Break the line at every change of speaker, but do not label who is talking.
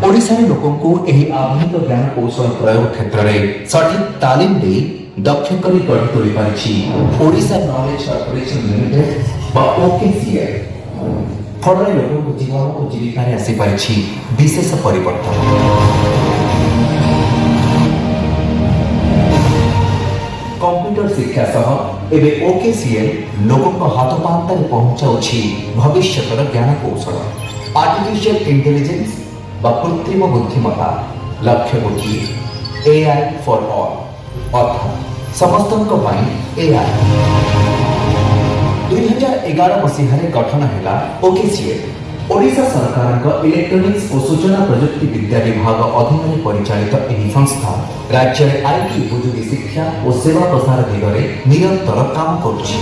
ओडिशार लोकंकु एही आधुनिक ज्ञान कौशल प्रयोग क्षेत्र में सठिक तालीम दे दक्ष करी गढ़ी तोली पारिछि ओडिशा नॉलेज कॉर्पोरेशन लिमिटेड बा ओकेसीएल। फଳରେ ଲୋକଙ୍କ ଜୀବନ ଓ ଜୀବିକାରେ ଆସି ପାରିଛି ବିଶେଷ ପରିବର୍ତ୍ତନ। कंप्यूटर शिक्षा सह एबे ओकेसीएल लोकଙ୍କ हाथ पांतारे पहुंचाउछि भविष्यतर ज्ञान कौशल आर्टिफिशियल इंटेलिजेंस बा कृत्रिम बुद्धिमत्ता लक्ष्य गोटी एआई फॉर ऑल अर्थात समस्तଙ୍କ ପାଇଁ एआई। 2011 मसीहारे गठन हैला ओकेसीएल ओडिशा सरकार इलेक्ट्रोनिक्स और सूचना प्रजुक्ति विद्या विभाग अधीन परिचालित एही संस्था राज्य में आईटी उपयोगी शिक्षा और सेवा प्रसार दिगरे निरंतर काम करुछि।